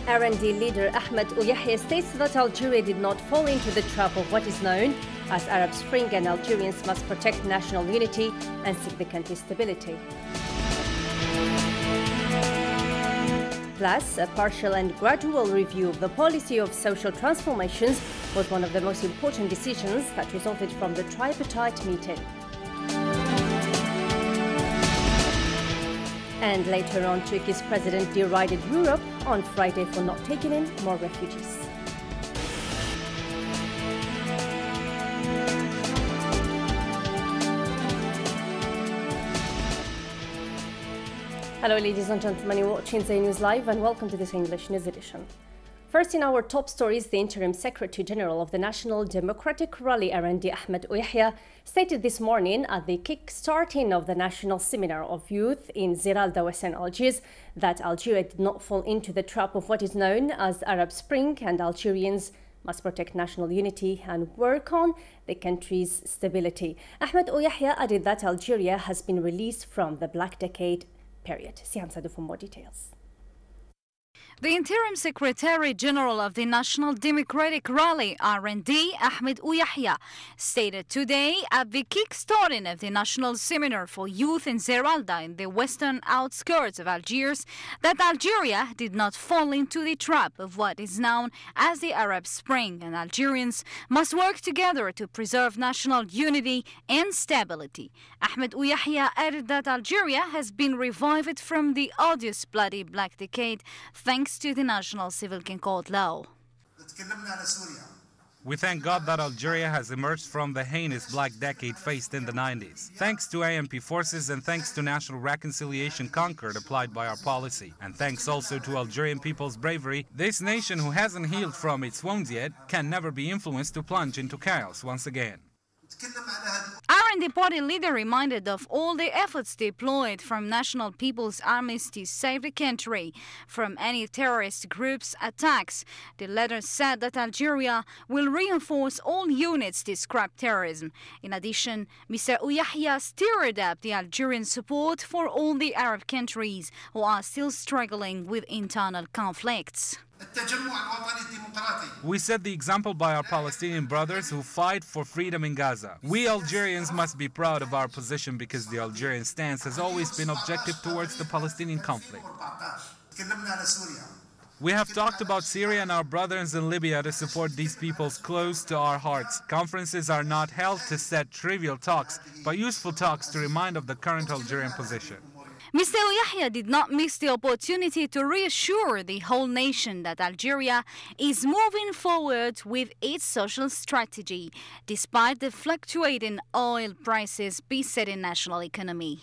RND leader Ahmed Ouyahia states that Algeria did not fall into the trap of what is known as Arab Spring, and Algerians must protect national unity and seek the country's stability. Plus, a partial and gradual review of the policy of social transformations was one of the most important decisions that resulted from the tripartite meeting. And later on, Turkey's president derided Europe on Friday for not taking in more refugees. Hello, ladies and gentlemen, you're watching Zay News Live and welcome to this English News Edition. First, in our top stories, the interim Secretary General of the National Democratic Rally, RND, Ahmed Ouyahia, stated this morning at the kick-starting of the National Seminar of Youth in Ziralda, Western Algiers, that Algeria did not fall into the trap of what is known as Arab Spring, and Algerians must protect national unity and work on the country's stability. Ahmed Ouyahia added that Algeria has been released from the Black Decade period. Siam Sadu for more details. The interim Secretary General of the National Democratic Rally, RND, Ahmed Ouyahia, stated today at the kick-starting of the National Seminar for Youth in Ziralda in the western outskirts of Algiers that Algeria did not fall into the trap of what is known as the Arab Spring, and Algerians must work together to preserve national unity and stability. Ahmed Ouyahia added that Algeria has been revived from the odious bloody Black Decade thanks to the National Civil Court law. We thank God that Algeria has emerged from the heinous Black Decade faced in the 90s. Thanks to AMP forces and thanks to national reconciliation concord applied by our policy. And thanks also to Algerian people's bravery, this nation who hasn't healed from its wounds yet can never be influenced to plunge into chaos once again. RND party leader reminded of all the efforts deployed from national people's armies to save the country from any terrorist groups' attacks. The letter said that Algeria will reinforce all units to scrap terrorism. In addition, Mr. Ouyahia stirred up the Algerian support for all the Arab countries who are still struggling with internal conflicts. We set the example by our Palestinian brothers who fight for freedom in Gaza. We Algerians must be proud of our position because the Algerian stance has always been objective towards the Palestinian conflict. We have talked about Syria and our brothers in Libya to support these peoples close to our hearts. Conferences are not held to set trivial talks, but useful talks to remind of the current Algerian position. Mr. Ouyahia did not miss the opportunity to reassure the whole nation that Algeria is moving forward with its social strategy, despite the fluctuating oil prices besetting national economy.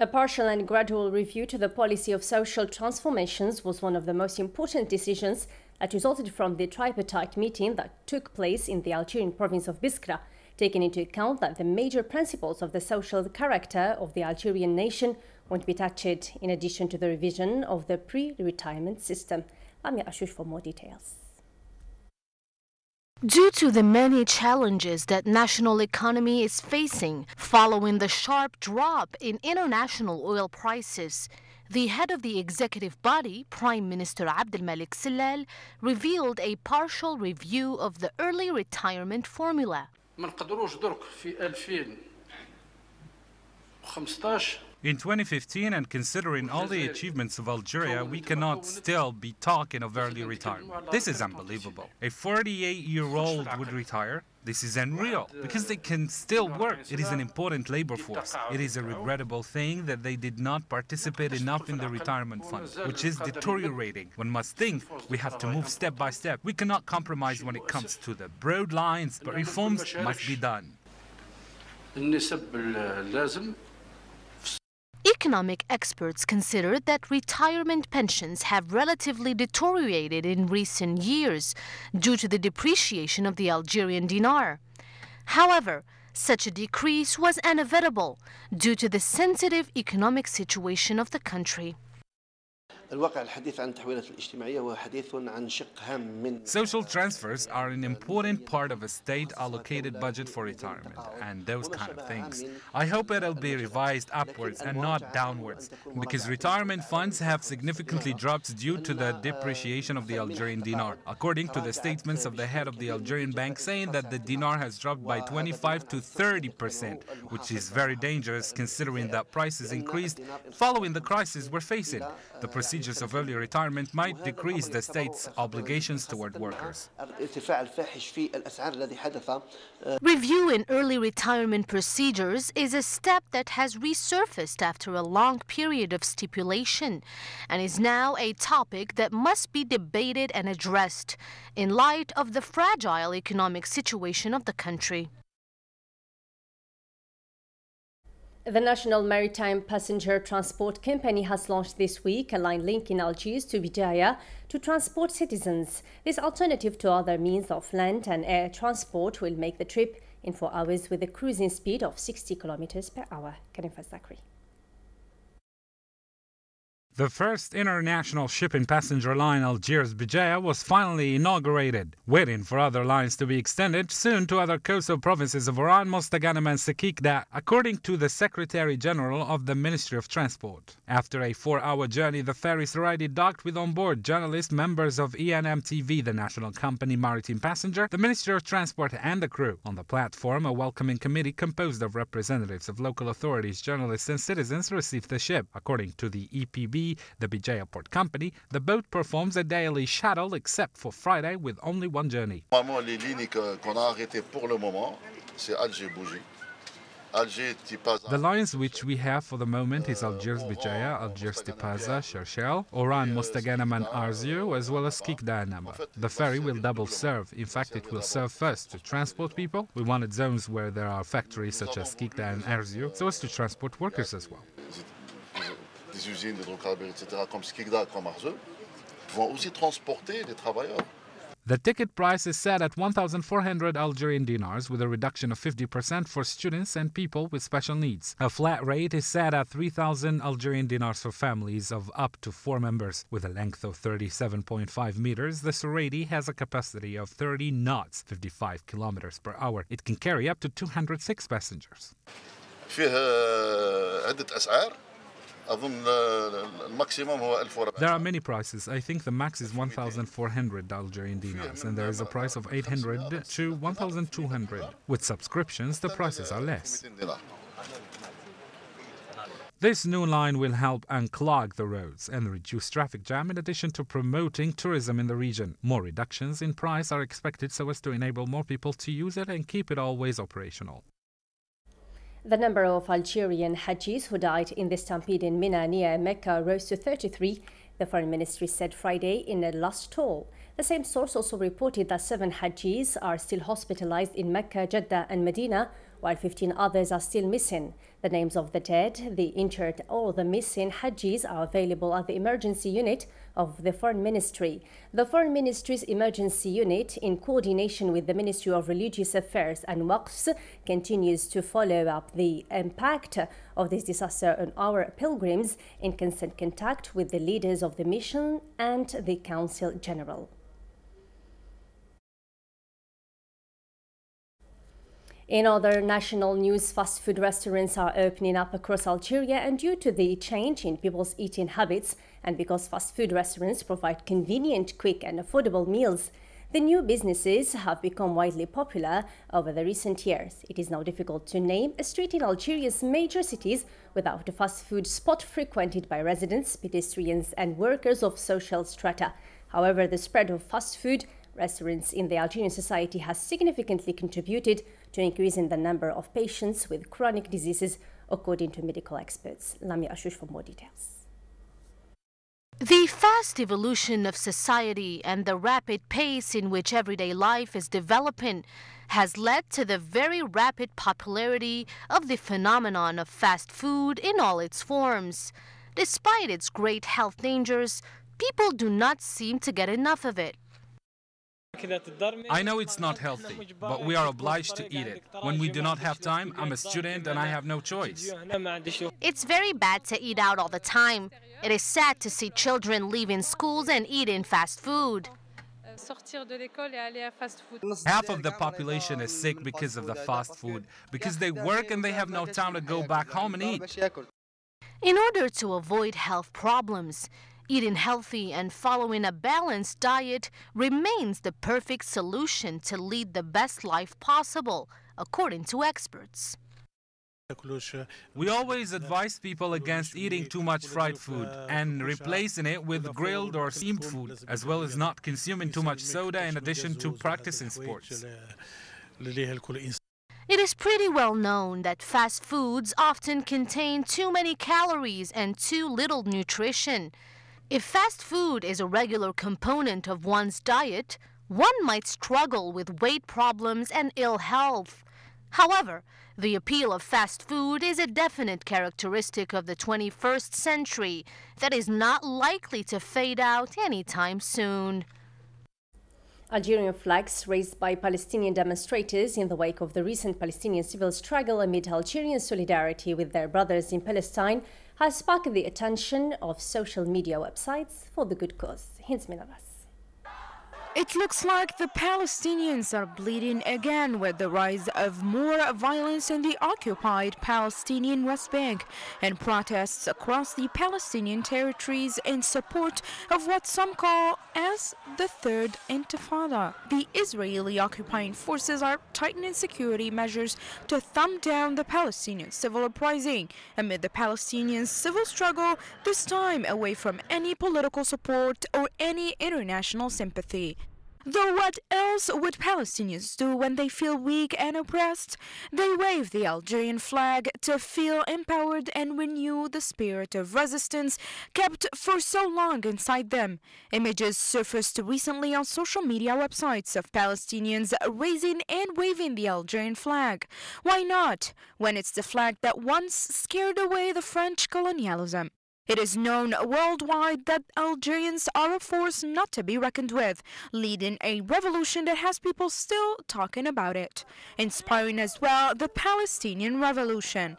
A partial and gradual review to the policy of social transformations was one of the most important decisions that resulted from the tripartite meeting that took place in the Algerian province of Biskra, taking into account that the major principles of the social character of the Algerian nation won't be touched, in addition to the revision of the pre-retirement system. Lamia Ashush for more details. Due to the many challenges that national economy is facing following the sharp drop in international oil prices, the head of the executive body, Prime Minister Abdelmalek Sellal, revealed a partial review of the early retirement formula. In 2015, and considering all the achievements of Algeria, we cannot still be talking of early retirement. This is unbelievable. A 48-year-old would retire. This is unreal, because they can still work. It is an important labor force. It is a regrettable thing that they did not participate enough in the retirement fund, which is deteriorating. One must think we have to move step by step. We cannot compromise when it comes to the broad lines, but reforms must be done. Economic experts consider that retirement pensions have relatively deteriorated in recent years due to the depreciation of the Algerian dinar. However, such a decrease was inevitable due to the sensitive economic situation of the country. Social transfers are an important part of a state-allocated budget for retirement and those kind of things. I hope it'll be revised upwards and not downwards, because retirement funds have significantly dropped due to the depreciation of the Algerian dinar, according to the statements of the head of the Algerian bank saying that the dinar has dropped by 25 to 30%, which is very dangerous considering that prices increased following the crisis we're facing. The procedures of early retirement might decrease the state's obligations toward workers. Reviewing early retirement procedures is a step that has resurfaced after a long period of stipulation and is now a topic that must be debated and addressed in light of the fragile economic situation of the country. The National Maritime Passenger Transport Company has launched this week a line linking Algiers to Bijaya to transport citizens. This alternative to other means of land and air transport will make the trip in 4 hours with a cruising speed of 60 kilometers per hour. Karim Fazakri. The first international shipping passenger line, Algiers-Bijaya, was finally inaugurated, waiting for other lines to be extended soon to other coastal provinces of Oran, Mostaganem and Sekikda, according to the Secretary General of the Ministry of Transport. After a 4-hour journey, the ferries already docked with onboard journalists, members of ENMTV, the national company maritime passenger, the Ministry of Transport and the crew. On the platform, a welcoming committee composed of representatives of local authorities, journalists and citizens received the ship. According to the EPB, the Bijaya Port Company, the boat performs a daily shuttle except for Friday with only one journey. The lines which we have for the moment is Algiers-Bijaya, Algiers-Tipaza, Cherchel, Oran, Mostaganem and Arzio, as well as Kikda and Nama. The ferry will double serve. In fact, it will serve first to transport people. We wanted zones where there are factories such as Kikda and Arzio, so as to transport workers as well. Des usines d'hydrocarbures, etc., comme Skikda, comme Arzeu, vont aussi transporter les travailleurs. The ticket price is set at 1,400 Algerian dinars, with a reduction of 50% for students and people with special needs. A flat rate is set at 3,000 Algerian dinars for families of up to 4 members. With a length of 37.5 meters, the Soredi has a capacity of 30 knots, 55 kilometers per hour. It can carry up to 206 passengers. فيه عدة أسعار. There are many prices. I think the max is 1,400 Algerian dinars, and there is a price of 800 to 1,200. With subscriptions, the prices are less. This new line will help unclog the roads and reduce traffic jam in addition to promoting tourism in the region. More reductions in price are expected so as to enable more people to use it and keep it always operational. The number of Algerian Hajis who died in the stampede in Mina near Mecca rose to 33, the Foreign Ministry said Friday in a last toll. The same source also reported that 7 Hajis are still hospitalized in Mecca, Jeddah and Medina, while 15 others are still missing. The names of the dead, the injured or the missing Hajis are available at the emergency unit of the Foreign Ministry. The Foreign Ministry's emergency unit, in coordination with the Ministry of Religious Affairs and Waqfs, continues to follow up the impact of this disaster on our pilgrims in constant contact with the leaders of the mission and the Council General. In other national news, fast food restaurants are opening up across Algeria, and due to the change in people's eating habits and because fast food restaurants provide convenient, quick and affordable meals, the new businesses have become widely popular over the recent years. It is now difficult to name a street in Algeria's major cities without a fast food spot frequented by residents, pedestrians and workers of social strata. However, the spread of fast food restaurants in the Algerian society has significantly contributed to increasing the number of patients with chronic diseases, according to medical experts. Lami Ashush for more details. The fast evolution of society and the rapid pace in which everyday life is developing has led to the very rapid popularity of the phenomenon of fast food in all its forms. Despite its great health dangers, people do not seem to get enough of it. I know it's not healthy, but we are obliged to eat it. When we do not have time, I'm a student and I have no choice. It's very bad to eat out all the time. It is sad to see children leaving schools and eating fast food. Half of the population is sick because of the fast food, because they work and they have no time to go back home and eat. In order to avoid health problems, eating healthy and following a balanced diet remains the perfect solution to lead the best life possible, according to experts. We always advise people against eating too much fried food and replacing it with grilled or steamed food, as well as not consuming too much soda in addition to practicing sports. It is pretty well known that fast foods often contain too many calories and too little nutrition. If fast food is a regular component of one's diet, one might struggle with weight problems and ill health. However, the appeal of fast food is a definite characteristic of the 21st century that is not likely to fade out anytime soon. Algerian flags raised by Palestinian demonstrators in the wake of the recent Palestinian civil struggle amid Algerian solidarity with their brothers in Palestine has sparked the attention of social media websites for the good cause. Hints من الراس. It looks like the Palestinians are bleeding again with the rise of more violence in the occupied Palestinian West Bank and protests across the Palestinian territories in support of what some call as the Third Intifada. The Israeli occupying forces are tightening security measures to thumb down the Palestinian civil uprising amid the Palestinian civil struggle, this time away from any political support or any international sympathy. Though what else would Palestinians do when they feel weak and oppressed? They wave the Algerian flag to feel empowered and renew the spirit of resistance kept for so long inside them. Images surfaced recently on social media websites of Palestinians raising and waving the Algerian flag. Why not, when it's the flag that once scared away the French colonialism? It is known worldwide that Algerians are a force not to be reckoned with, leading a revolution that has people still talking about it, inspiring as well the Palestinian Revolution.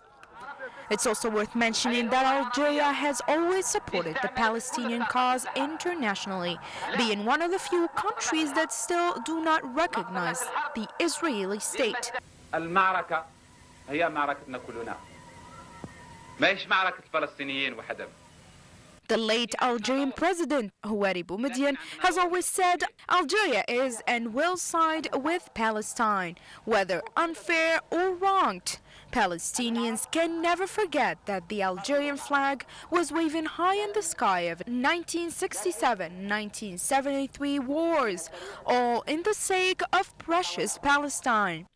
It's also worth mentioning that Algeria has always supported the Palestinian cause internationally, being one of the few countries that still do not recognize the Israeli state. المعركة هي معركتنا كلنا. ما هيش معركة الفلسطينيين وحدهم. The late Algerian president, Houari Boumediene, has always said Algeria is and will side with Palestine, whether unfair or wronged. Palestinians can never forget that the Algerian flag was waving high in the sky of 1967-1973 wars, all in the sake of precious Palestine.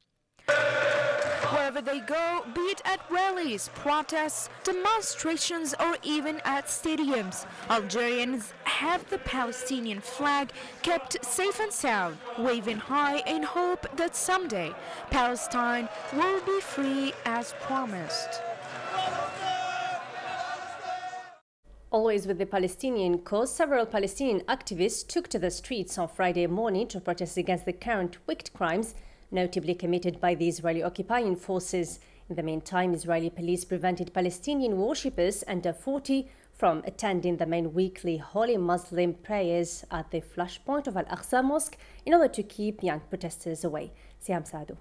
Wherever they go, be it at rallies, protests, demonstrations, or even at stadiums, Algerians have the Palestinian flag kept safe and sound, waving high in hope that someday Palestine will be free as promised. Always with the Palestinian cause, several Palestinian activists took to the streets on Friday morning to protest against the current wicked crimes notably committed by the Israeli occupying forces. In the meantime, Israeli police prevented Palestinian worshippers under 40 from attending the main weekly holy Muslim prayers at the flashpoint of Al-Aqsa Mosque in order to keep young protesters away. Siam Saadu.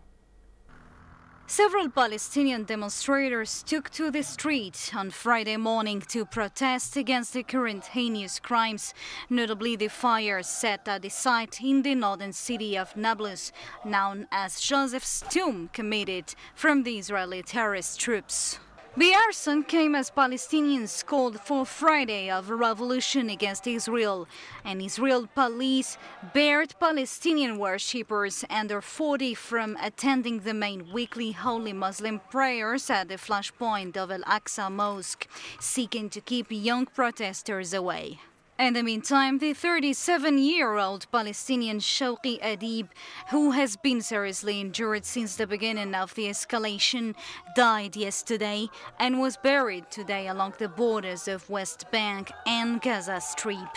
Several Palestinian demonstrators took to the street on Friday morning to protest against the current heinous crimes, notably the fires set at the site in the northern city of Nablus, known as Joseph's Tomb, committed from the Israeli terrorist troops. The arson came as Palestinians called for Friday of a revolution against Israel, and Israel police barred Palestinian worshippers under 40 from attending the main weekly holy Muslim prayers at the flashpoint of Al-Aqsa Mosque, seeking to keep young protesters away. In the meantime, the 37-year-old Palestinian Shawqi Adib, who has been seriously injured since the beginning of the escalation, died yesterday and was buried today along the borders of West Bank and Gaza Strip.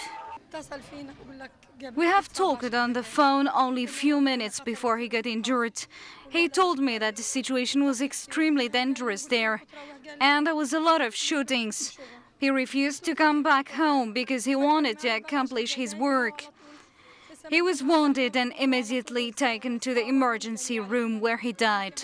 We have talked on the phone only a few minutes before he got injured. He told me that the situation was extremely dangerous there, and there was a lot of shootings. He refused to come back home because he wanted to accomplish his work. He was wounded and immediately taken to the emergency room where he died.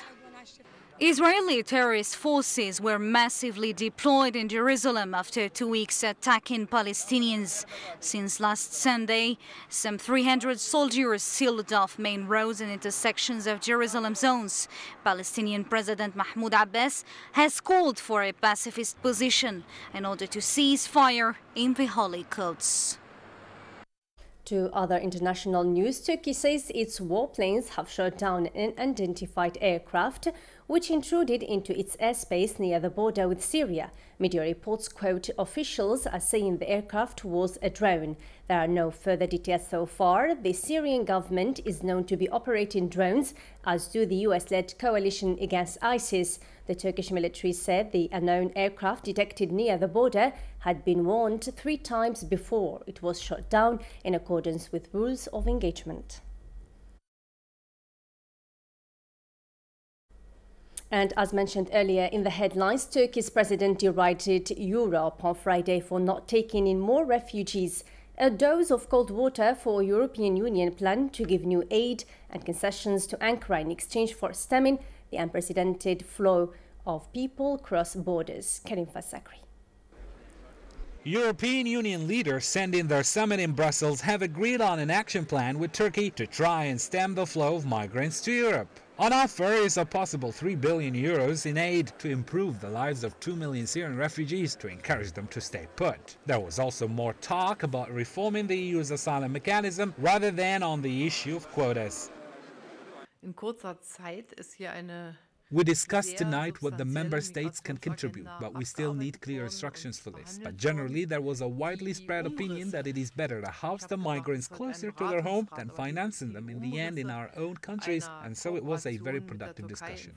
Israeli terrorist forces were massively deployed in Jerusalem after 2 weeks attacking Palestinians. Since last Sunday, some 300 soldiers sealed off main roads and intersections of Jerusalem zones. Palestinian President Mahmoud Abbas has called for a pacifist position in order to cease fire in the Holy Quds. To other international news, Turkey says its warplanes have shot down an unidentified aircraft which intruded into its airspace near the border with Syria. Media reports quote officials as saying the aircraft was a drone. There are no further details so far. The Syrian government is known to be operating drones, as do the US-led coalition against ISIS. The Turkish military said the unknown aircraft detected near the border had been warned 3 times before it was shot down in accordance with rules of engagement. And as mentioned earlier in the headlines, Turkey's president derided Europe on Friday for not taking in more refugees. A dose of cold water for a European Union plan to give new aid and concessions to Ankara in exchange for stemming the unprecedented flow of people across borders. Karim Fasakri. European Union leaders sending their summit in Brussels have agreed on an action plan with Turkey to try and stem the flow of migrants to Europe. On offer is a possible €3 billion in aid to improve the lives of 2 million Syrian refugees to encourage them to stay put. There was also more talk about reforming the EU's asylum mechanism rather than on the issue of quotas. We discussed tonight what the member states can contribute, but we still need clear instructions for this. But generally, there was a widely spread opinion that it is better to house the migrants closer to their home than financing them in the end in our own countries, and so it was a very productive discussion.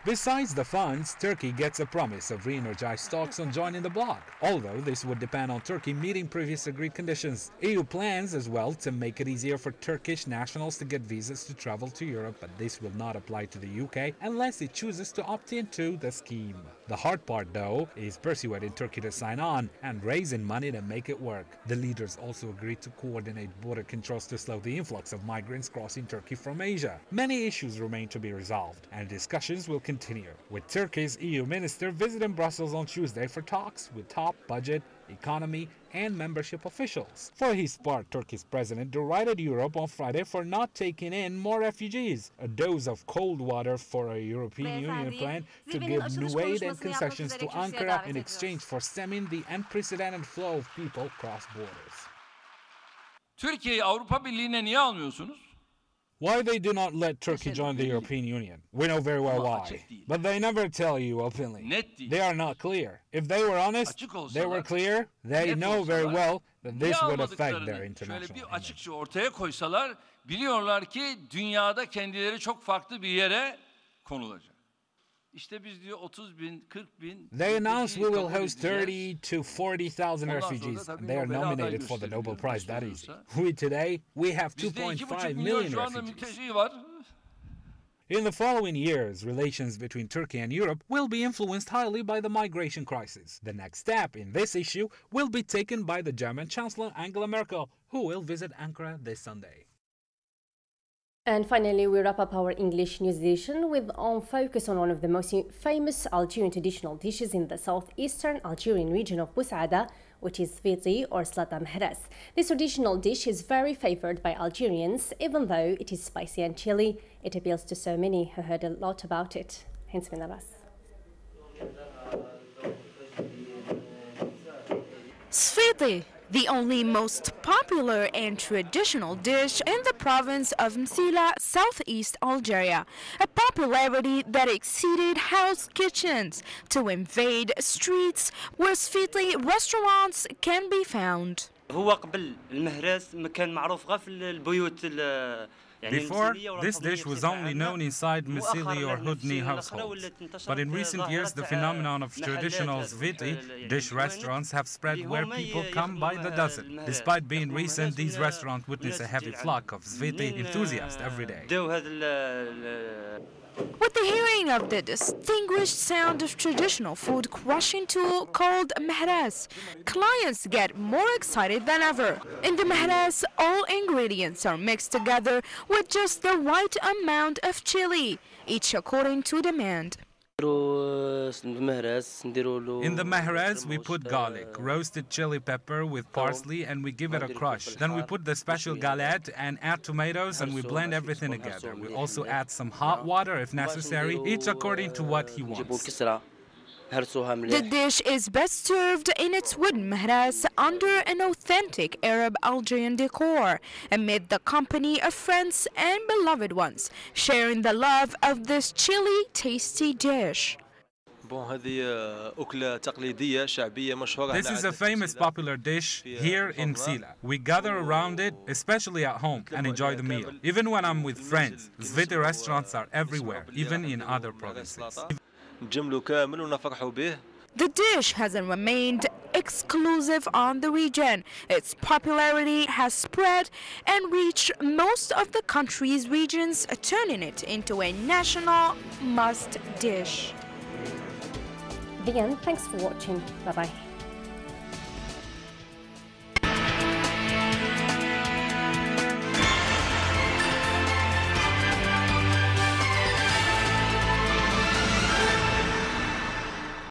Besides the funds, Turkey gets a promise of re-energized talks on joining the bloc, although this would depend on Turkey meeting previous agreed conditions. EU plans as well to make it easier for Turkish nationals to get visas to travel to Europe, but this will not apply to the UK unless it chooses to opt into the scheme. The hard part, though, is persuading Turkey to sign on and raising money to make it work. The leaders also agreed to coordinate border controls to slow the influx of migrants crossing Turkey from Asia. Many issues remain to be resolved, and discussions will continue, with Turkey's EU minister visiting Brussels on Tuesday for talks with top budget, economy and membership officials. For his part, Turkey's president derided Europe on Friday for not taking in more refugees, a dose of cold water for a European Union plan to give new aid and concessions to Ankara in exchange for stemming the unprecedented flow of people cross borders. Türkiye'yi Avrupa Birliği'ne niye almıyorsunuz? Why they do not let Turkey join the European Union? We know very well why. But they never tell you openly. They are not clear. If they were honest, they were clear, they know very well that this would affect their international image. Açıkça ortaya koysalar, biliyorlar ki dünyada kendileri çok farklı bir yere konulacak. They announced we will host 30 to 40,000 refugees, and they are nominated for the Nobel Prize that easy. We have 2.5 million refugees. In the following years, relations between Turkey and Europe will be influenced highly by the migration crisis. The next step in this issue will be taken by the German Chancellor Angela Merkel, who will visit Ankara this Sunday. And finally, we wrap up our English news edition with focus on one of the most famous Algerian traditional dishes in the southeastern Algerian region of Boussaada, which is fiti or slata mehres. This traditional dish is very favored by Algerians, even though it is spicy and chilly. It appeals to so many who heard a lot about it. Hence Minabas. Sfiti, the only most popular and traditional dish in the province of Msila, southeast Algeria, a popularity that exceeded house kitchens to invade streets where sfiti restaurants can be found. هو قبل المهراس كان معروف غير في البيوت. Before, this dish was only known inside Misili or Hudni households. But in recent years, the phenomenon of traditional zviti dish restaurants have spread where people come by the dozen. Despite being recent, these restaurants witness a heavy flock of zviti enthusiasts every day. With the hearing of the distinguished sound of traditional food crushing tool called mehras, clients get more excited than ever. In the mehras, all ingredients are mixed together with just the right amount of chili, each according to demand. In the mehras, we put garlic, roasted chili pepper with parsley, and we give it a crush. Then we put the special galette and add tomatoes, and we blend everything together. We also add some hot water if necessary, each according to what he wants. The dish is best served in its wooden mehras under an authentic Arab Algerian decor, amid the company of friends and beloved ones, sharing the love of this chili tasty dish. This is a famous popular dish here in Sila. We gather around it, especially at home, and enjoy the meal. Even when I'm with friends, zviti restaurants are everywhere, even in other provinces. The dish hasn't remained exclusive on the region. Its popularity has spread and reached most of the country's regions, turning it into a national must dish. The end. Thanks for watching. Bye-bye.